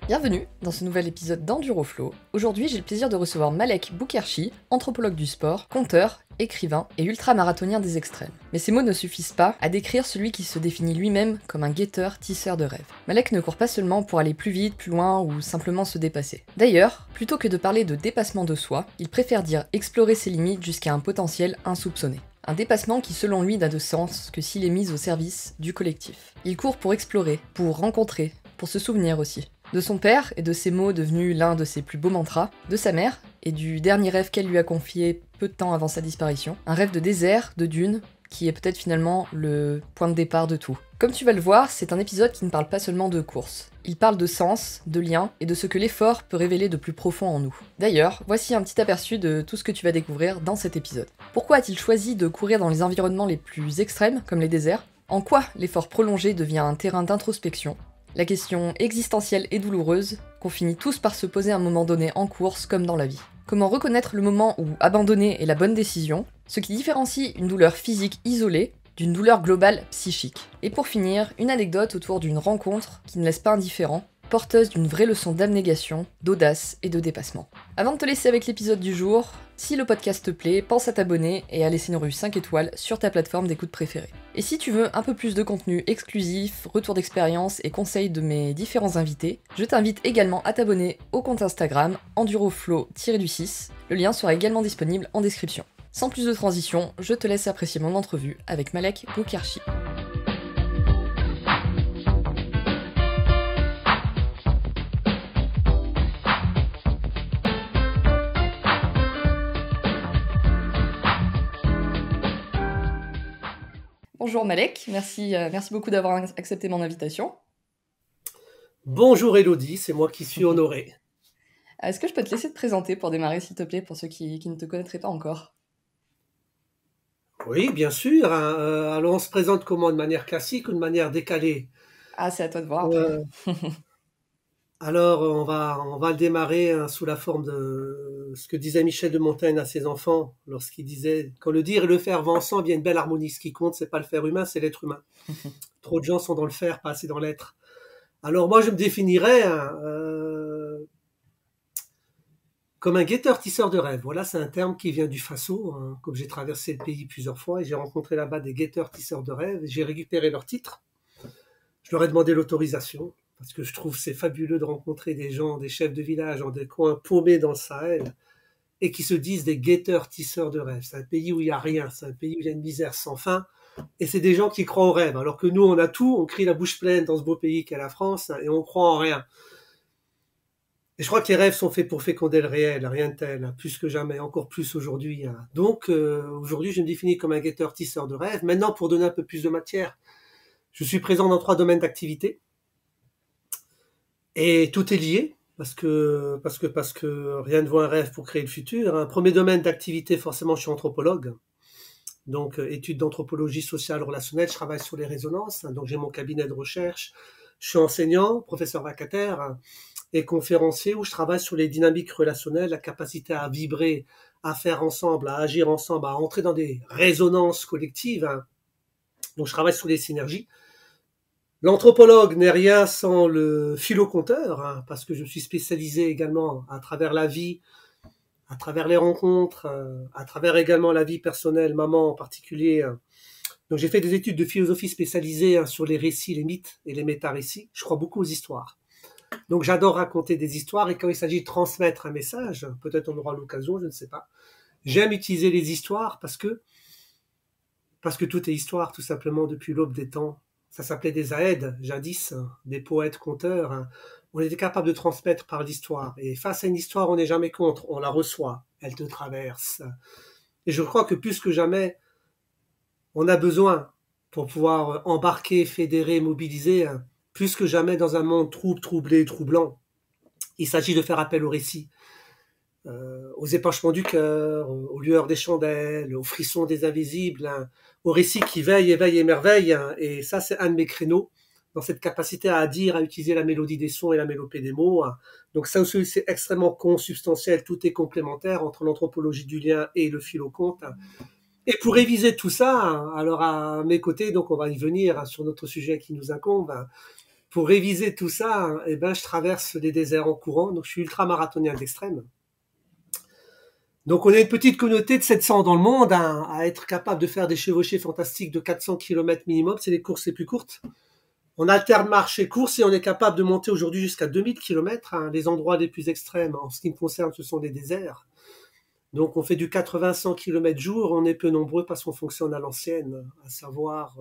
Bienvenue dans ce nouvel épisode d'EnduroFlow. Aujourd'hui, j'ai le plaisir de recevoir Malek Boukherchi, anthropologue du sport, conteur, écrivain et ultramarathonien des extrêmes. Mais ces mots ne suffisent pas à décrire celui qui se définit lui-même comme un guetteur, tisseur de rêves. Malek ne court pas seulement pour aller plus vite, plus loin ou simplement se dépasser. D'ailleurs, plutôt que de parler de dépassement de soi, il préfère dire explorer ses limites jusqu'à un potentiel insoupçonné. Un dépassement qui selon lui n'a de sens que s'il est mis au service du collectif. Il court pour explorer, pour rencontrer, pour se souvenir aussi. De son père et de ses mots devenus l'un de ses plus beaux mantras, de sa mère et du dernier rêve qu'elle lui a confié peu de temps avant sa disparition, un rêve de désert, de dunes, qui est peut-être finalement le point de départ de tout. Comme tu vas le voir, c'est un épisode qui ne parle pas seulement de course. Il parle de sens, de lien et de ce que l'effort peut révéler de plus profond en nous. D'ailleurs, voici un petit aperçu de tout ce que tu vas découvrir dans cet épisode. Pourquoi a-t-il choisi de courir dans les environnements les plus extrêmes, comme les déserts? En quoi l'effort prolongé devient un terrain d'introspection? La question existentielle et douloureuse qu'on finit tous par se poser à un moment donné en course comme dans la vie. Comment reconnaître le moment où abandonner est la bonne décision, ce qui différencie une douleur physique isolée d'une douleur globale psychique. Et pour finir, une anecdote autour d'une rencontre qui ne laisse pas indifférent, porteuse d'une vraie leçon d'abnégation, d'audace et de dépassement. Avant de te laisser avec l'épisode du jour, si le podcast te plaît, pense à t'abonner et à laisser une review 5 étoiles sur ta plateforme d'écoute préférée. Et si tu veux un peu plus de contenu exclusif, retour d'expérience et conseils de mes différents invités, je t'invite également à t'abonner au compte Instagram enduroflow-6. Le lien sera également disponible en description. Sans plus de transition, je te laisse apprécier mon entrevue avec Malek Boukherchi. Bonjour Malek, merci beaucoup d'avoir accepté mon invitation. Bonjour Elodie, c'est moi qui suis honoré. Est-ce que je peux te laisser te présenter pour démarrer s'il te plaît, pour ceux qui ne te connaîtraient pas encore? Oui, bien sûr. Alors on se présente comment? De manière classique ou de manière décalée? Ah, c'est à toi de voir après. Euh, alors on va le démarrer sous la forme de ce que disait Michel de Montaigne à ses enfants lorsqu'il disait quand le dire et le faire vont ensemble, il y a une belle harmonie. Ce qui compte, c'est pas le faire humain, c'est l'être humain. Trop de gens sont dans le faire, pas assez dans l'être. Alors moi, je me définirais comme un guetteur-tisseur de rêves. Voilà, c'est un terme qui vient du Faso, hein, comme j'ai traversé le pays plusieurs fois et j'ai rencontré là-bas des guetteurs-tisseurs de rêves. J'ai récupéré leur titre. Je leur ai demandé l'autorisation parce que je trouve c'est fabuleux de rencontrer des gens, des chefs de village dans des coins paumés dans le Sahel et qui se disent des guetteurs-tisseurs de rêves. C'est un pays où il n'y a rien, c'est un pays où il y a une misère sans fin et c'est des gens qui croient aux rêves. Alors que nous, on a tout, on crie la bouche pleine dans ce beau pays qu'est la France et on croit en rien. Et je crois que les rêves sont faits pour féconder le réel, rien de tel, hein, plus que jamais, encore plus aujourd'hui. Hein. Donc aujourd'hui, je me définis comme un guetteur-tisseur de rêves. Maintenant, pour donner un peu plus de matière, je suis présent dans 3 domaines d'activité et tout est lié parce que rien ne vaut un rêve pour créer le futur. Un premier domaine d'activité, forcément, je suis anthropologue. Donc études d'anthropologie sociale relationnelle, je travaille sur les résonances. Hein, donc j'ai mon cabinet de recherche. Je suis enseignant, professeur vacataire. Hein, et conférencier où je travaille sur les dynamiques relationnelles, la capacité à vibrer, à faire ensemble, à agir ensemble, à entrer dans des résonances collectives. Hein. Donc je travaille sur les synergies. L'anthropologue n'est rien sans le philo-conteur, hein, parce que je suis spécialisé également à travers la vie, à travers les rencontres, à travers également la vie personnelle, maman en particulier. Hein. Donc j'ai fait des études de philosophie spécialisées hein, sur les récits, les mythes et les méta-récits. Je crois beaucoup aux histoires. Donc j'adore raconter des histoires et quand il s'agit de transmettre un message, peut-être on aura l'occasion, je ne sais pas. J'aime utiliser les histoires parce que tout est histoire tout simplement depuis l'aube des temps. Ça s'appelait des aèdes jadis, des poètes conteurs. Hein. On était capable de transmettre par l'histoire et face à une histoire on n'est jamais contre, on la reçoit, elle te traverse. Et je crois que plus que jamais on a besoin pour pouvoir embarquer, fédérer, mobiliser. Plus que jamais dans un monde troublé, troublant, il s'agit de faire appel au récit, aux épanchements du cœur, aux lueurs des chandelles, aux frissons des invisibles, hein, aux récits qui veillent, éveillent, émerveillent. Hein, et ça, c'est un de mes créneaux, dans cette capacité à dire, à utiliser la mélodie des sons et la mélopée des mots. Hein. Donc ça aussi, c'est extrêmement consubstantiel, tout est complémentaire entre l'anthropologie du lien et le philo-conte. Hein. Et pour réviser tout ça, hein, alors à mes côtés, donc on va y venir hein, sur notre sujet qui nous incombe, hein, pour réviser tout ça, eh ben, je traverse les déserts en courant. Donc, je suis ultra-marathonien d'extrême. Donc, on est une petite communauté de 700 dans le monde, hein, à être capable de faire des chevauchées fantastiques de 400 km minimum. C'est les courses les plus courtes. On alterne marche et course et on est capable de monter aujourd'hui jusqu'à 2000 km. Hein. Les endroits les plus extrêmes, en ce qui me concerne, ce sont les déserts. Donc, on fait du 80-100 km jour. On est peu nombreux parce qu'on fonctionne à l'ancienne, à savoir,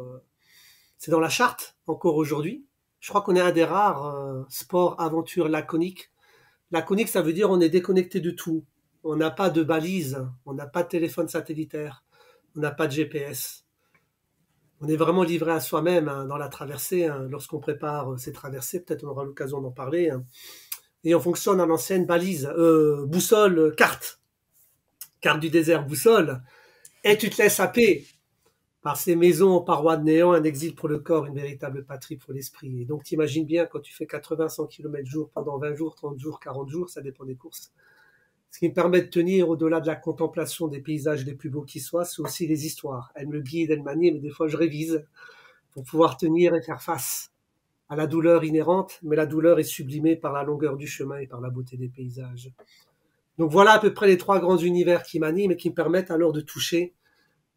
c'est dans la charte, encore aujourd'hui. Je crois qu'on est un des rares sports aventure laconiques. Laconique, ça veut dire on est déconnecté de tout. On n'a pas de balise, on n'a pas de téléphone satellitaire, on n'a pas de GPS. On est vraiment livré à soi-même hein, dans la traversée. Hein. Lorsqu'on prépare ces traversées, peut-être on aura l'occasion d'en parler. Hein. Et on fonctionne à l'ancienne balise, boussole, carte du désert, boussole. Et tu te laisses happer par ces maisons aux parois de néant, un exil pour le corps, une véritable patrie pour l'esprit. Et donc t'imagines bien quand tu fais 80-100 km jour pendant 20 jours, 30 jours, 40 jours, ça dépend des courses. Ce qui me permet de tenir au-delà de la contemplation des paysages les plus beaux qui soient, c'est aussi les histoires. Elles me guident, elles m'animent, mais des fois je révise pour pouvoir tenir et faire face à la douleur inhérente, mais la douleur est sublimée par la longueur du chemin et par la beauté des paysages. Donc voilà à peu près les trois grands univers qui m'animent et qui me permettent alors de toucher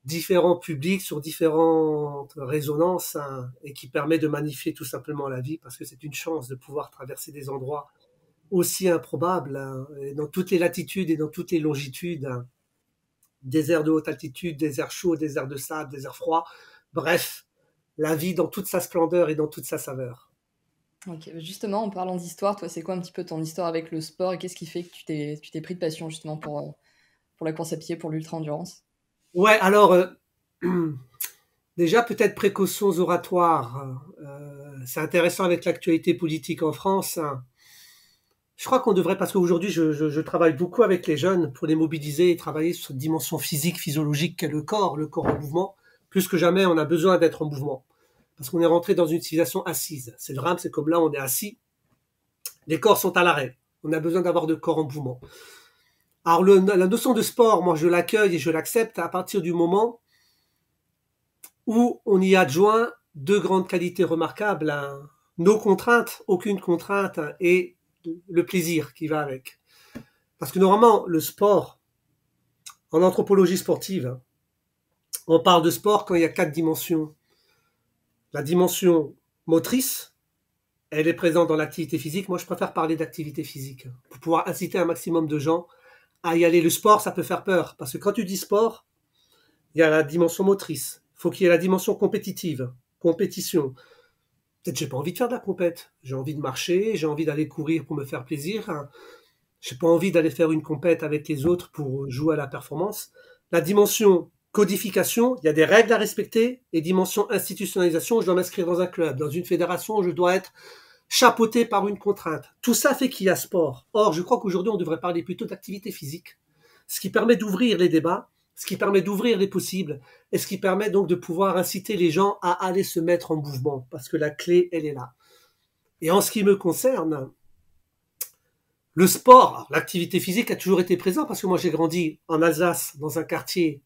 différents publics sur différentes résonances hein, et qui permet de magnifier tout simplement la vie parce que c'est une chance de pouvoir traverser des endroits aussi improbables hein, dans toutes les latitudes et dans toutes les longitudes. Hein. Déserts de haute altitude, déserts chauds, déserts de sable, déserts froids. Bref, la vie dans toute sa splendeur et dans toute sa saveur. Ok, justement, en parlant d'histoire, toi, c'est quoi un petit peu ton histoire avec le sport et qu'est-ce qui fait que tu t'es pris de passion justement pour la course à pied, pour l'ultra-endurance? Ouais, alors, déjà peut-être précautions oratoires. C'est intéressant avec l'actualité politique en France. Hein. Je crois qu'on devrait, parce qu'aujourd'hui je travaille beaucoup avec les jeunes pour les mobiliser et travailler sur cette dimension physique, physiologique qu'est le corps en mouvement. Plus que jamais, on a besoin d'être en mouvement. Parce qu'on est rentré dans une civilisation assise. C'est le drame, c'est comme là, on est assis. Les corps sont à l'arrêt. On a besoin d'avoir de corps en mouvement. Alors, la notion de sport, moi, je l'accueille et je l'accepte à partir du moment où on y adjoint deux grandes qualités remarquables. Hein. Nos contraintes, aucune contrainte, hein, et le plaisir qui va avec. Parce que normalement, le sport, en anthropologie sportive, on parle de sport quand il y a 4 dimensions. La dimension motrice, elle est présente dans l'activité physique. Moi, je préfère parler d'activité physique pour pouvoir inciter un maximum de gens à y aller. Le sport, ça peut faire peur parce que quand tu dis sport, il y a la dimension motrice. Il faut qu'il y ait la dimension compétitive, compétition. Peut-être j'ai pas envie de faire de la compète. J'ai envie de marcher, j'ai envie d'aller courir pour me faire plaisir. J'ai pas envie d'aller faire une compète avec les autres pour jouer à la performance. La dimension codification, il y a des règles à respecter, et dimension institutionnalisation, je dois m'inscrire dans un club, dans une fédération, je dois être chapeauté par une contrainte. Tout ça fait qu'il y a sport. Or, je crois qu'aujourd'hui, on devrait parler plutôt d'activité physique, ce qui permet d'ouvrir les débats, ce qui permet d'ouvrir les possibles, et ce qui permet donc de pouvoir inciter les gens à aller se mettre en mouvement, parce que la clé, elle est là. Et en ce qui me concerne, le sport, l'activité physique a toujours été présent, parce que moi j'ai grandi en Alsace, dans un quartier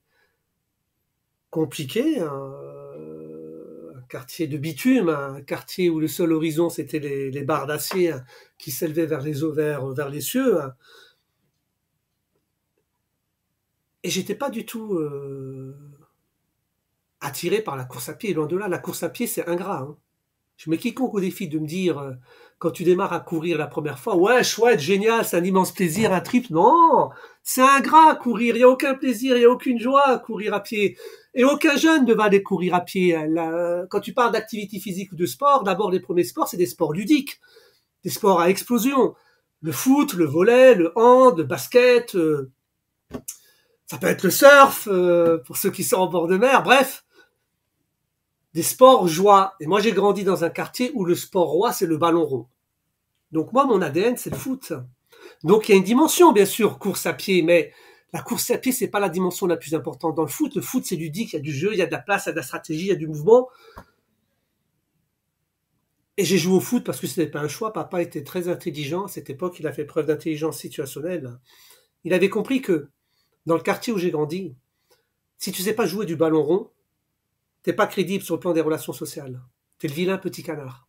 compliqué, un quartier de bitume, un quartier où le seul horizon c'était les barres d'acier qui s'élevaient vers les eaux, vers les cieux. Et j'étais pas du tout attiré par la course à pied, loin de là. La course à pied c'est ingrat. Hein. Je mets quiconque au défi de me dire, quand tu démarres à courir la première fois, ouais, chouette, génial, c'est un immense plaisir, un trip. Non, c'est ingrat à courir, il n'y a aucun plaisir, il n'y a aucune joie à courir à pied. Et aucun jeune ne va aller courir à pied. Quand tu parles d'activité physique ou de sport, d'abord les premiers sports, c'est des sports ludiques, des sports à explosion. Le foot, le volley, le hand, le basket, ça peut être le surf, pour ceux qui sont en bord de mer, bref. Des sports joie. Et moi, j'ai grandi dans un quartier où le sport roi, c'est le ballon rond. Donc moi, mon ADN, c'est le foot. Donc il y a une dimension, bien sûr, course à pied, mais la course à pied, c'est pas la dimension la plus importante. Dans le foot, c'est ludique, il y a du jeu, il y a de la place, il y a de la stratégie, il y a du mouvement. Et j'ai joué au foot parce que ce n'était pas un choix. Papa était très intelligent. À cette époque, il a fait preuve d'intelligence situationnelle. Il avait compris que dans le quartier où j'ai grandi, si tu sais pas jouer du ballon rond, t'es pas crédible sur le plan des relations sociales. T'es le vilain petit canard.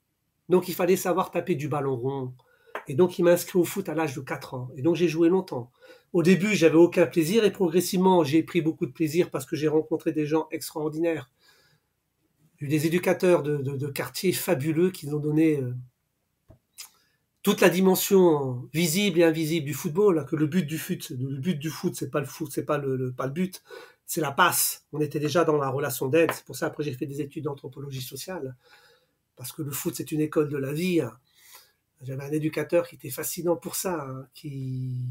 Donc il fallait savoir taper du ballon rond. Et donc il m'a inscrit au foot à l'âge de 4 ans. Et donc j'ai joué longtemps. Au début, j'avais aucun plaisir et progressivement, j'ai pris beaucoup de plaisir parce que j'ai rencontré des gens extraordinaires. J'ai eu des éducateurs de quartier fabuleux qui nous ont donné toute la dimension visible et invisible du football, là, que le but du foot, c'est pas le foot, c'est pas pas le but, c'est la passe. On était déjà dans la relation d'aide. C'est pour ça après j'ai fait des études d'anthropologie sociale parce que le foot c'est une école de la vie. Hein. J'avais un éducateur qui était fascinant pour ça, hein, qui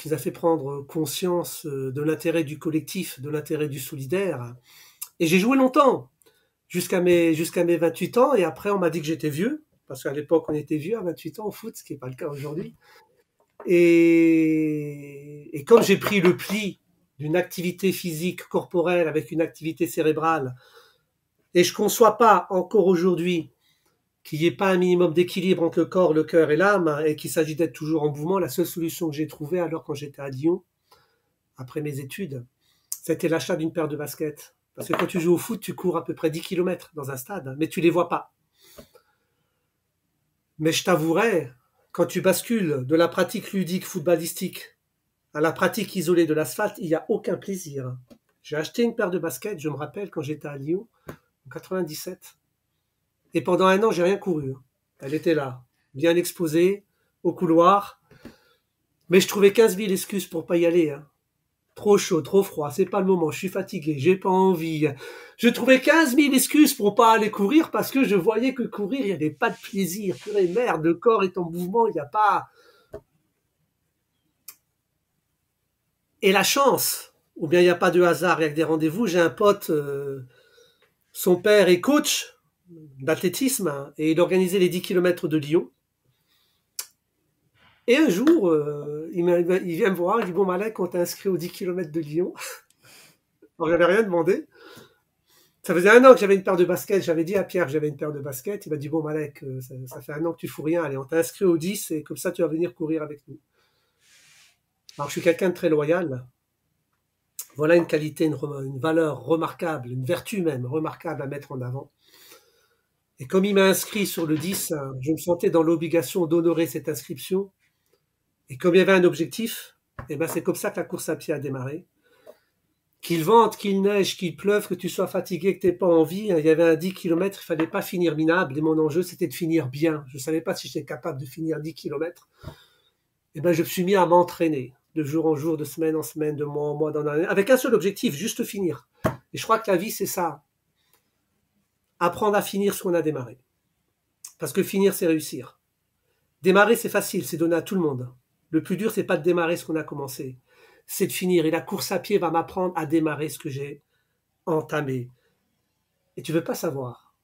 nous a fait prendre conscience de l'intérêt du collectif, de l'intérêt du solidaire. Et j'ai joué longtemps, jusqu'à mes 28 ans, et après on m'a dit que j'étais vieux, parce qu'à l'époque on était vieux à 28 ans au foot, ce qui n'est pas le cas aujourd'hui. Et comme j'ai pris le pli d'une activité physique corporelle avec une activité cérébrale, et je ne conçois pas encore aujourd'hui qu'il n'y ait pas un minimum d'équilibre entre le corps, le cœur et l'âme, et qu'il s'agit d'être toujours en mouvement, la seule solution que j'ai trouvée alors quand j'étais à Lyon, après mes études, c'était l'achat d'une paire de baskets. Parce que quand tu joues au foot, tu cours à peu près 10 km dans un stade, mais tu les vois pas. Mais je t'avouerai, quand tu bascules de la pratique ludique footballistique à la pratique isolée de l'asphalte, il n'y a aucun plaisir. J'ai acheté une paire de baskets, je me rappelle, quand j'étais à Lyon, en 97. Et pendant un an, j'ai rien couru. Elle était là, bien exposée, au couloir. Mais je trouvais 15 000 excuses pour pas y aller. Hein. Trop chaud, trop froid, c'est pas le moment, je suis fatigué, j'ai pas envie. Je trouvais 15 000 excuses pour pas aller courir parce que je voyais que courir, il n'y avait pas de plaisir. Purée, merde, le corps est en mouvement, il n'y a pas... Et la chance, ou bien il n'y a pas de hasard, il y a que des rendez-vous. J'ai un pote, son père est coach d'athlétisme, hein, et il organisait les 10 km de Lyon. Et un jour, il vient me voir, il dit « Bon, Malek, on t'a inscrit aux 10 km de Lyon. » Alors, j'avais rien demandé. Ça faisait un an que j'avais une paire de baskets. J'avais dit à Pierre que j'avais une paire de baskets. Il m'a dit « Bon, Malek, ça fait un an que tu fous rien. Allez, on t'a inscrit aux 10 et comme ça, tu vas venir courir avec nous. » Alors, je suis quelqu'un de très loyal. Voilà une qualité, une valeur remarquable, une vertu même remarquable à mettre en avant. Et comme il m'a inscrit sur le 10, je me sentais dans l'obligation d'honorer cette inscription. Et comme il y avait un objectif, et ben c'est comme ça que la course à pied a démarré. Qu'il vente, qu'il neige, qu'il pleuve, que tu sois fatigué, que tu n'aies pas envie, il y avait un 10 km, il ne fallait pas finir minable. Et mon enjeu, c'était de finir bien. Je ne savais pas si j'étais capable de finir 10 km. Et ben je me suis mis à m'entraîner de jour en jour, de semaine en semaine, de mois en mois, dans l'année, avec un seul objectif, juste finir. Et je crois que la vie, c'est ça. Apprendre à finir ce qu'on a démarré. Parce que finir, c'est réussir. Démarrer, c'est facile, c'est donné à tout le monde. Le plus dur, c'est pas de démarrer ce qu'on a commencé, c'est de finir. Et la course à pied va m'apprendre à démarrer ce que j'ai entamé. Et tu veux pas savoir,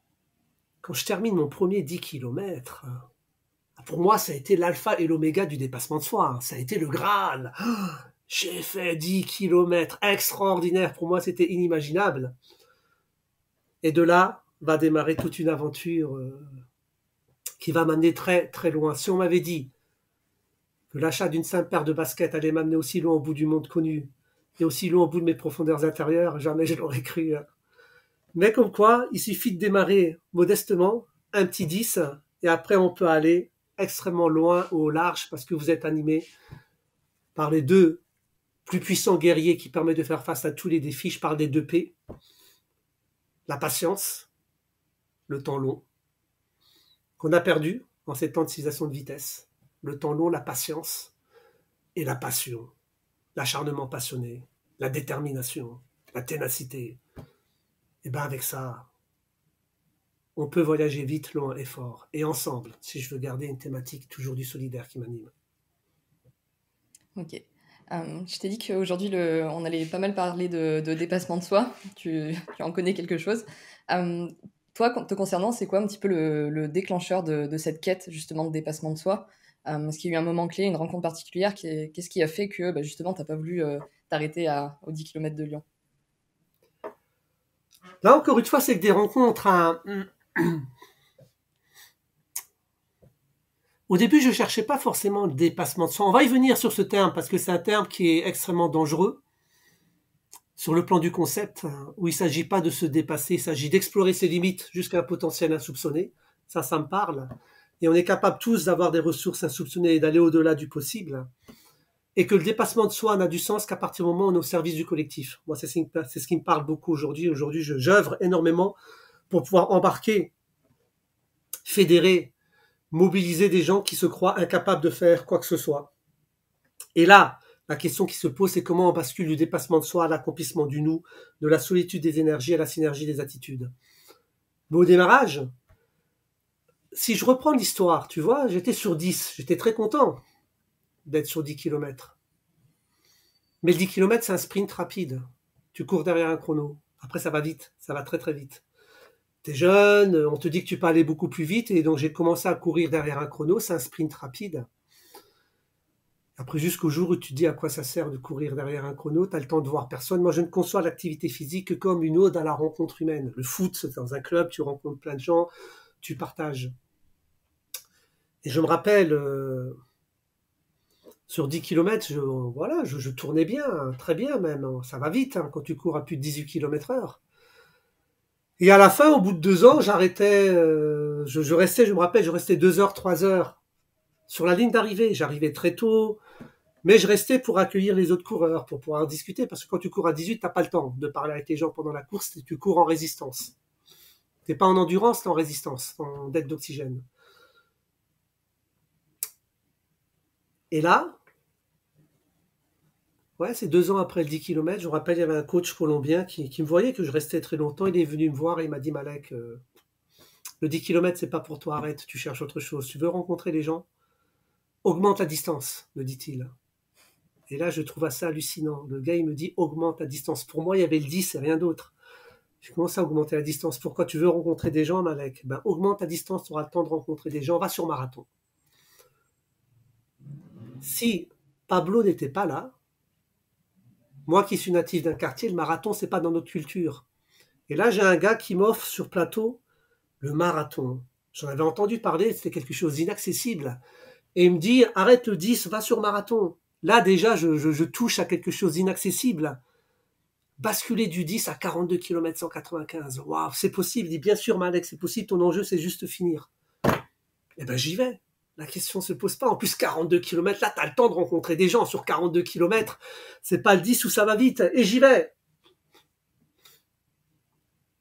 quand je termine mon premier 10 km, pour moi, ça a été l'alpha et l'oméga du dépassement de soi. Ça a été le Graal. J'ai fait 10 km extraordinaire. Pour moi, c'était inimaginable. Et de là va démarrer toute une aventure qui va m'amener très, très loin. Si on m'avait dit que l'achat d'une simple paire de baskets allait m'amener aussi loin au bout du monde connu et aussi loin au bout de mes profondeurs intérieures, jamais je l'aurais cru. Mais comme quoi, il suffit de démarrer modestement, un petit 10, et après on peut aller extrêmement loin ou au large parce que vous êtes animé par les deux plus puissants guerriers qui permettent de faire face à tous les défis. Je parle des 2 P. La patience, le temps long, qu'on a perdu en ces temps de civilisation de vitesse. Le temps long, la patience et la passion, l'acharnement passionné, la détermination, la ténacité. Et bien avec ça, on peut voyager vite, loin et fort. Et ensemble, si je veux garder une thématique toujours du solidaire qui m'anime. Ok. Je t'ai dit qu'aujourd'hui, on allait pas mal parler de dépassement de soi. Tu en connais quelque chose. Toi, te concernant, c'est quoi un petit peu le déclencheur de cette quête, justement, de dépassement de soi? Est-ce qu'il y a eu un moment clé, une rencontre particulière? Qu'est-ce qui a fait que, justement, t'as pas voulu t'arrêter aux 10 km de Lyon? Là, encore une fois, c'est que des rencontres. Au début, je ne cherchais pas forcément le dépassement de soi. On va y venir sur ce terme parce que c'est un terme qui est extrêmement dangereux. sur le plan du concept, où il ne s'agit pas de se dépasser, il s'agit d'explorer ses limites jusqu'à un potentiel insoupçonné. Ça me parle. Et on est capable tous d'avoir des ressources insoupçonnées et d'aller au-delà du possible. Et que le dépassement de soi n'a du sens qu'à partir du moment où on est au service du collectif. Moi, c'est ce qui me parle beaucoup aujourd'hui. Aujourd'hui, j'œuvre énormément pour pouvoir embarquer, fédérer, mobiliser des gens qui se croient incapables de faire quoi que ce soit. Et là, la question qui se pose, c'est comment on bascule du dépassement de soi à l'accomplissement du nous, de la solitude des énergies à la synergie des attitudes. Mais au démarrage, si je reprends l'histoire, tu vois, j'étais sur 10, j'étais très content d'être sur 10 km. Mais le 10 km, c'est un sprint rapide. Tu cours derrière un chrono. Après, ça va vite, ça va très très vite. T'es jeune, on te dit que tu peux aller beaucoup plus vite, et donc j'ai commencé à courir derrière un chrono, c'est un sprint rapide. Après, jusqu'au jour où tu te dis à quoi ça sert de courir derrière un chrono, tu as le temps de voir personne. Moi, je ne conçois l'activité physique que comme une ode à la rencontre humaine. Le foot, c'est dans un club, tu rencontres plein de gens, tu partages. Et je me rappelle, sur 10 km, je tournais bien, très bien même. Ça va vite quand tu cours à plus de 18 km/h. Et à la fin, au bout de 2 ans, j'arrêtais, je restais, je me rappelle, je restais 2 heures, 3 heures sur la ligne d'arrivée. J'arrivais très tôt, mais je restais pour accueillir les autres coureurs, pour pouvoir discuter, parce que quand tu cours à 18, t'as pas le temps de parler avec les gens pendant la course, tu cours en résistance. T'es pas en endurance, t'es en résistance, en dette d'oxygène. Et là, ouais, c'est 2 ans après le 10 km, je me rappelle, il y avait un coach colombien qui me voyait que je restais très longtemps, il est venu me voir et il m'a dit, Malek, le 10 km, c'est pas pour toi, arrête, tu cherches autre chose. Tu veux rencontrer les gens? Augmente la distance, me dit-il. Et là, je trouve ça hallucinant. Le gars, il me dit, augmente la distance. Pour moi, il y avait le 10 et rien d'autre. Je commence à augmenter la distance. Pourquoi tu veux rencontrer des gens, Malek? Ben, augmente la distance, tu auras le temps de rencontrer des gens. Va sur marathon. Si Pablo n'était pas là, moi qui suis natif d'un quartier, le marathon, c'est pas dans notre culture. Et là, j'ai un gars qui m'offre sur plateau le marathon. J'en avais entendu parler, c'était quelque chose d'inaccessible. Et il me dit, arrête le 10, va sur marathon. Là, déjà, je touche à quelque chose d'inaccessible. Basculer du 10 à 42 km 195. Waouh, c'est possible. Il dit, bien sûr, Malek, c'est possible. Ton enjeu, c'est juste finir. Eh ben, j'y vais. La question se pose pas. En plus, 42 km, là, tu as le temps de rencontrer des gens sur 42 km. C'est pas le 10 où ça va vite. Et j'y vais.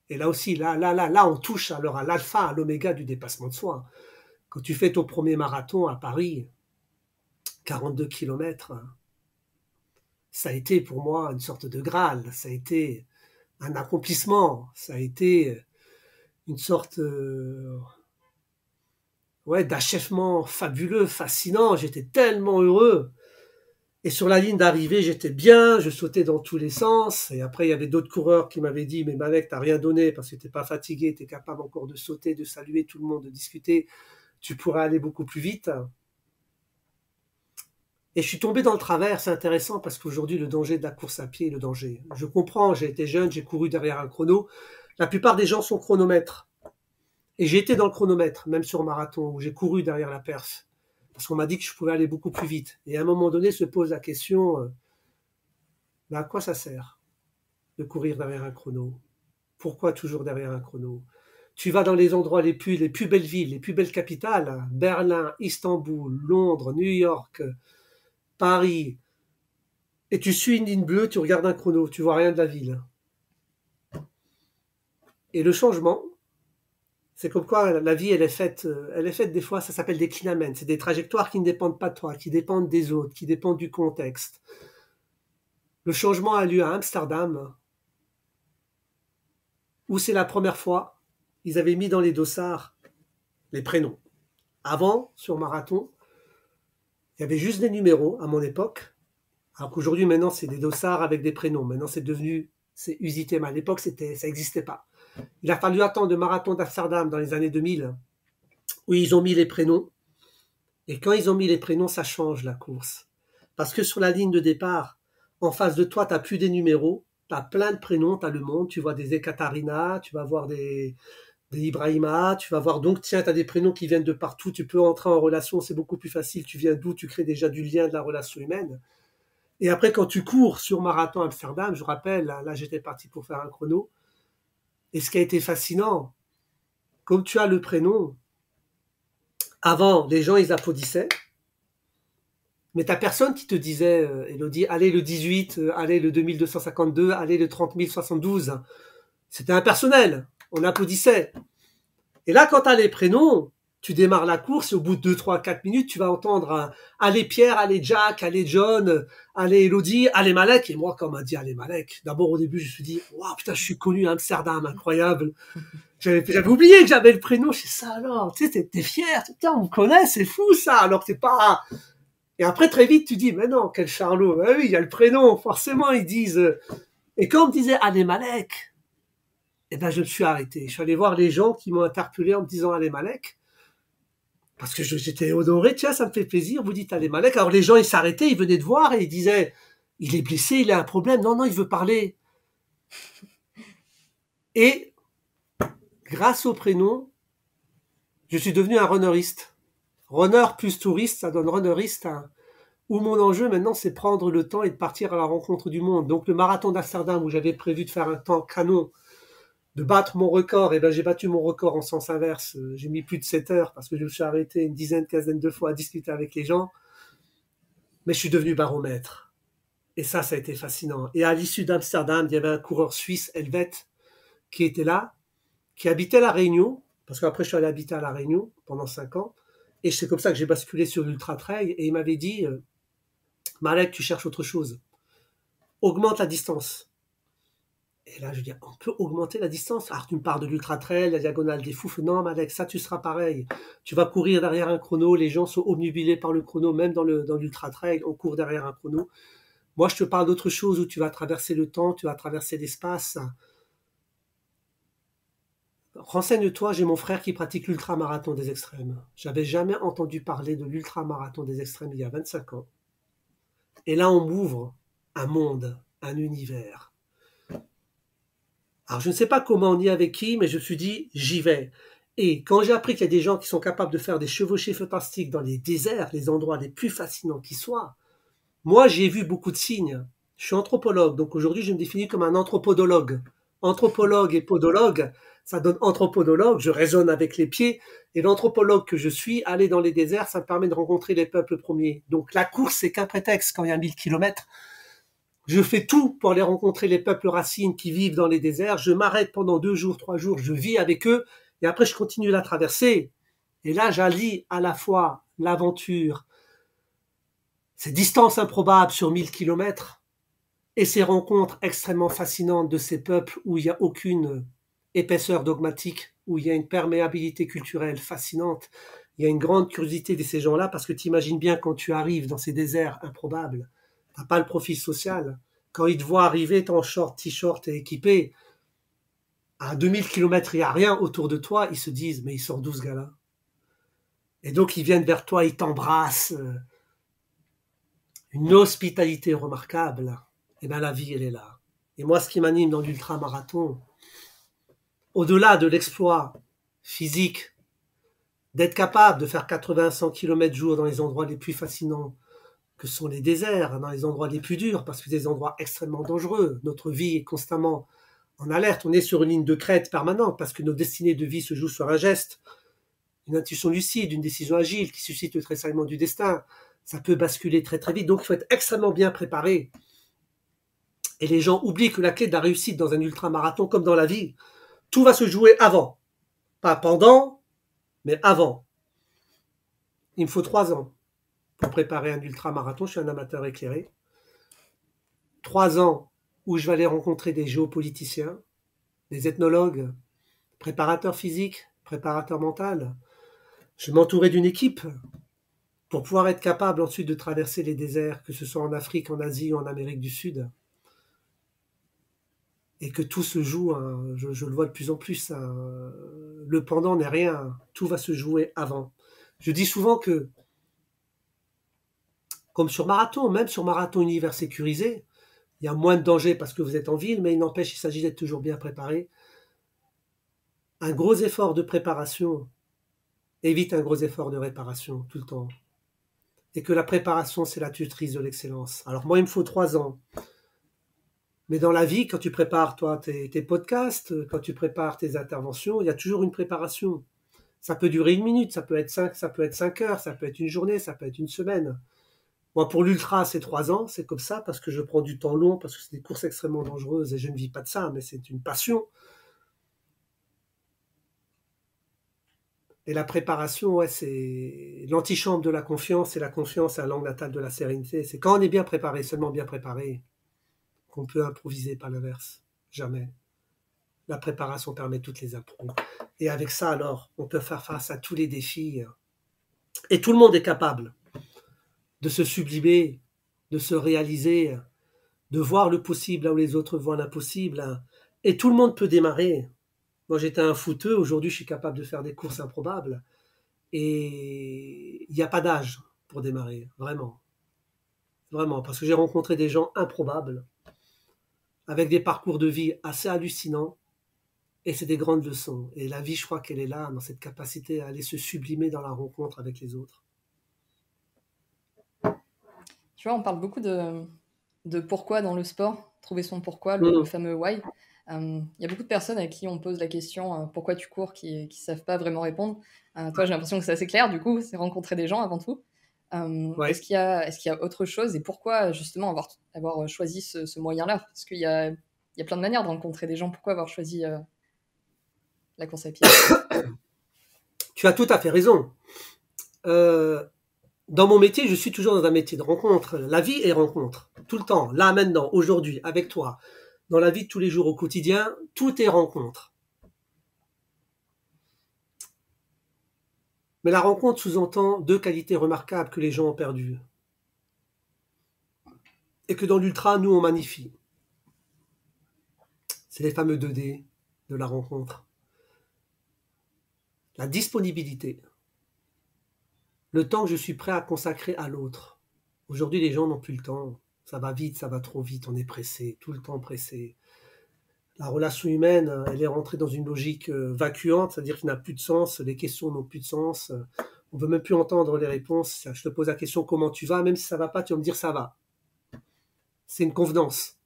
Et là aussi, là, on touche alors à l'alpha, à l'oméga du dépassement de soi. Quand tu fais ton premier marathon à Paris, 42 km, ça a été pour moi une sorte de Graal, ça a été un accomplissement, ça a été une sorte d'achèvement fabuleux, fascinant, j'étais tellement heureux. Et sur la ligne d'arrivée, j'étais bien, je sautais dans tous les sens. Et après, il y avait d'autres coureurs qui m'avaient dit, mais Malek, t'as rien donné parce que t'es pas fatigué, t'es capable encore de sauter, de saluer tout le monde, de discuter. Tu pourrais aller beaucoup plus vite. Et je suis tombé dans le travers, c'est intéressant parce qu'aujourd'hui, le danger de la course à pied est le danger. Je comprends, j'ai été jeune, j'ai couru derrière un chrono. La plupart des gens sont chronomètres. Et j'ai été dans le chronomètre, même sur marathon, où j'ai couru derrière la perf. Parce qu'on m'a dit que je pouvais aller beaucoup plus vite. Et à un moment donné, se pose la question, à quoi ça sert de courir derrière un chrono? Pourquoi toujours derrière un chrono? Tu vas dans les endroits les plus belles villes, les plus belles capitales, Berlin, Istanbul, Londres, New York, Paris, et tu suis une ligne bleue, tu regardes un chrono, tu vois rien de la ville. Et le changement, c'est comme quoi la vie, elle est faite des fois, ça s'appelle des clinamen. C'est des trajectoires qui ne dépendent pas de toi, qui dépendent des autres, qui dépendent du contexte. Le changement a lieu à Amsterdam, où c'est la première fois, ils avaient mis dans les dossards les prénoms. Avant, sur marathon, il y avait juste des numéros à mon époque, alors qu'aujourd'hui, maintenant, c'est des dossards avec des prénoms. Maintenant, c'est usité, mais à l'époque, ça n'existait pas. Il a fallu attendre le marathon d'Amsterdam dans les années 2000, où ils ont mis les prénoms. Et quand ils ont mis les prénoms, ça change la course. Parce que sur la ligne de départ, en face de toi, tu n'as plus des numéros, tu as plein de prénoms, tu as le monde, tu vois des Ekaterina, tu vas voir des Ibrahima, tu vas voir donc, tiens, tu as des prénoms qui viennent de partout, tu peux entrer en relation, c'est beaucoup plus facile, tu viens d'où, tu crées déjà du lien, de la relation humaine. Et après, quand tu cours sur Marathon Amsterdam, je rappelle, là j'étais parti pour faire un chrono. Et ce qui a été fascinant, comme tu as le prénom, avant, les gens, ils applaudissaient. Mais t'as personne qui te disait, Elodie, allez le 18, allez le 2252, allez le 30 072. C'était impersonnel. On applaudissait. Et là, quand t'as les prénoms, tu démarres la course et au bout de 2, 3, 4 minutes, tu vas entendre allez Pierre, allez Jack, allez John, allez Elodie, allez Malek. Et moi, quand on m'a dit allez Malek, d'abord au début, je me suis dit, waouh, putain, je suis connu à Amsterdam, incroyable. J'avais oublié que j'avais le prénom. Je sais ça alors, tu sais, t'es fier, putain, on me connaît, c'est fou ça. Alors que c'est pas. Et après, très vite, tu dis, mais non, quel charlot. Ben oui, il y a le prénom, forcément, ils disent. Et quand on me disait allez Malek, eh ben, je me suis arrêté. Je suis allé voir les gens qui m'ont interpellé en me disant allez Malek. Parce que j'étais honoré, tiens, ça me fait plaisir, vous dites allez Malek. Alors les gens, ils s'arrêtaient, ils venaient te voir et ils disaient, il est blessé, il a un problème. Non, non, il veut parler. Et grâce au prénom, je suis devenu un runneriste. Runner plus touriste, ça donne runneriste. Où mon enjeu maintenant, c'est prendre le temps et de partir à la rencontre du monde. Donc le marathon d'Amsterdam, où j'avais prévu de faire un temps canon, de battre mon record, et ben j'ai battu mon record en sens inverse. J'ai mis plus de 7 heures parce que je me suis arrêté une dizaine, quinzaine de fois à discuter avec les gens. Mais je suis devenu baromètre. Et ça a été fascinant. Et à l'issue d'Amsterdam, il y avait un coureur suisse, Helvet, qui était là, qui habitait La Réunion, parce qu'après je suis allé habiter à La Réunion pendant 5 ans. Et c'est comme ça que j'ai basculé sur l'ultra trail. Et il m'avait dit, Malek, tu cherches autre chose. Augmente la distance. Et là, je dis, on peut augmenter la distance. Alors, tu me parles de l'ultra trail, la diagonale des fous. Non, Malek, ça, tu seras pareil. Tu vas courir derrière un chrono. Les gens sont obnubilés par le chrono, même dans l'ultra trail, on court derrière un chrono. Moi, je te parle d'autre chose où tu vas traverser le temps, tu vas traverser l'espace. Renseigne-toi, j'ai mon frère qui pratique l'ultra-marathon des extrêmes. J'avais jamais entendu parler de l'ultra-marathon des extrêmes il y a 25 ans. Et là, on m'ouvre un monde, un univers. Alors, je ne sais pas comment ni avec qui, mais je me suis dit, j'y vais. Et quand j'ai appris qu'il y a des gens qui sont capables de faire des chevauchées fantastiques dans les déserts, les endroits les plus fascinants qui soient, moi, j'ai vu beaucoup de signes. Je suis anthropologue, donc aujourd'hui, je me définis comme un anthropodologue. Anthropologue et podologue, ça donne anthropodologue, je raisonne avec les pieds, et l'anthropologue que je suis, aller dans les déserts, ça me permet de rencontrer les peuples premiers. Donc la course, c'est qu'un prétexte quand il y a 1000 kilomètres. Je fais tout pour aller rencontrer les peuples racines qui vivent dans les déserts. Je m'arrête pendant 2 jours, 3 jours, je vis avec eux, et après je continue la traversée. Et là, j'allie à la fois l'aventure, ces distances improbables sur 1000 kilomètres, et ces rencontres extrêmement fascinantes de ces peuples où il n'y a aucune épaisseur dogmatique, où il y a une perméabilité culturelle fascinante. Il y a une grande curiosité de ces gens-là, parce que tu imagines bien quand tu arrives dans ces déserts improbables, t'as pas le profil social. Quand ils te voient arriver, t'es en short, t-shirt et équipé, à 2000 kilomètres, il n'y a rien autour de toi, ils se disent, mais il sort d'où ce gars-là? Et donc ils viennent vers toi, ils t'embrassent, une hospitalité remarquable. Et bien la vie, elle est là. Et moi, ce qui m'anime dans l'ultra-marathon, au-delà de l'exploit physique, d'être capable de faire 80-100 km jour dans les endroits les plus fascinants, que sont les déserts, dans les endroits les plus durs, parce que c'est des endroits extrêmement dangereux. Notre vie est constamment en alerte. On est sur une ligne de crête permanente, parce que nos destinées de vie se jouent sur un geste, une intuition lucide, une décision agile qui suscite le tressaillement du destin. Ça peut basculer très très vite, donc il faut être extrêmement bien préparé. Et les gens oublient que la clé de la réussite dans un ultramarathon, comme dans la vie, tout va se jouer avant. Pas pendant, mais avant. Il me faut 3 ans pour préparer un ultramarathon. Je suis un amateur éclairé. 3 ans où je vais aller rencontrer des géopoliticiens, des ethnologues, préparateurs physiques, préparateurs mentaux. Je vais m'entourer d'une équipe pour pouvoir être capable ensuite de traverser les déserts, que ce soit en Afrique, en Asie ou en Amérique du Sud. Et que tout se joue, hein, je le vois de plus en plus, hein, le pendant n'est rien, tout va se jouer avant. Je dis souvent que, comme sur marathon, même sur marathon univers sécurisé, il y a moins de danger parce que vous êtes en ville, mais il n'empêche, il s'agit d'être toujours bien préparé. Un gros effort de préparation évite un gros effort de réparation tout le temps. et que la préparation, c'est la tutrice de l'excellence. Alors moi, il me faut 3 ans. Mais dans la vie, quand tu prépares, toi, tes podcasts, quand tu prépares tes interventions, il y a toujours une préparation. Ça peut durer 1 minute, ça peut être 5 heures, ça peut être une journée, ça peut être une semaine. Moi, pour l'ultra, c'est 3 ans, c'est comme ça, parce que je prends du temps long, parce que c'est des courses extrêmement dangereuses et je ne vis pas de ça, mais c'est une passion. Et la préparation, ouais, c'est l'antichambre de la confiance, et la confiance, c'est la langue natale de la sérénité. C'est quand on est bien préparé, seulement bien préparé, qu'on peut improviser, pas l'inverse. Jamais. La préparation permet toutes les impros. Et avec ça, alors, on peut faire face à tous les défis. Et tout le monde est capable de se sublimer, de se réaliser, de voir le possible là où les autres voient l'impossible. Et tout le monde peut démarrer. Moi, j'étais un footeux, aujourd'hui, je suis capable de faire des courses improbables. Et il n'y a pas d'âge pour démarrer, vraiment. Vraiment, parce que j'ai rencontré des gens improbables, avec des parcours de vie assez hallucinants, et c'est des grandes leçons. Et la vie, je crois qu'elle est là, dans cette capacité à aller se sublimer dans la rencontre avec les autres. Tu vois, on parle beaucoup de pourquoi dans le sport, trouver son pourquoi, le fameux why. Il y a beaucoup de personnes à qui on pose la question pourquoi tu cours qui ne savent pas vraiment répondre. Toi, j'ai l'impression que c'est assez clair, du coup, c'est rencontrer des gens avant tout. Ouais. Est-ce qu'il y a autre chose et pourquoi justement avoir choisi ce moyen-là? Parce qu'il y a plein de manières de rencontrer des gens. Pourquoi avoir choisi la course à pied? Tu as tout à fait raison. Dans mon métier, je suis toujours dans un métier de rencontre. La vie est rencontre, tout le temps, là, maintenant, aujourd'hui, avec toi. Dans la vie de tous les jours, au quotidien, tout est rencontre. Mais la rencontre sous-entend 2 qualités remarquables que les gens ont perdues. Et que dans l'ultra, nous, on magnifie. C'est les fameux 2D de la rencontre. La disponibilité. Le temps que je suis prêt à consacrer à l'autre. Aujourd'hui, les gens n'ont plus le temps. Ça va vite, ça va trop vite, on est pressé, tout le temps pressé. La relation humaine, elle est rentrée dans une logique vacuante, c'est-à-dire qu'il n'a plus de sens, les questions n'ont plus de sens, on ne veut même plus entendre les réponses. Je te pose la question comment tu vas, même si ça ne va pas, tu vas me dire ça va. C'est une convenance.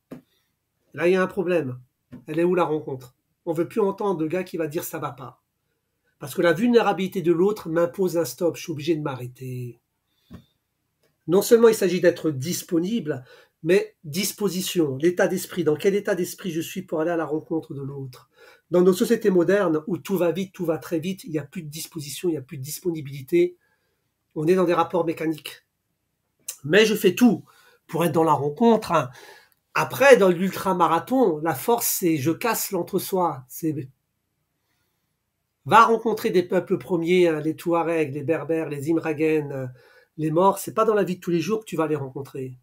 Là, il y a un problème. Elle est où la rencontre? On ne veut plus entendre le gars qui va dire ça va pas. Parce que la vulnérabilité de l'autre m'impose un stop, je suis obligé de m'arrêter. Non seulement il s'agit d'être disponible, mais disposition, l'état d'esprit, dans quel état d'esprit je suis pour aller à la rencontre de l'autre. Dans nos sociétés modernes, où tout va vite, tout va très vite, il n'y a plus de disposition, il n'y a plus de disponibilité, on est dans des rapports mécaniques. Mais je fais tout pour être dans la rencontre. Après, dans l'ultra-marathon, la force, c'est je casse l'entre-soi. C'est va rencontrer des peuples premiers, les Touaregs, les Berbères, les Imragen, les Morts. C'est pas dans la vie de tous les jours que tu vas les rencontrer.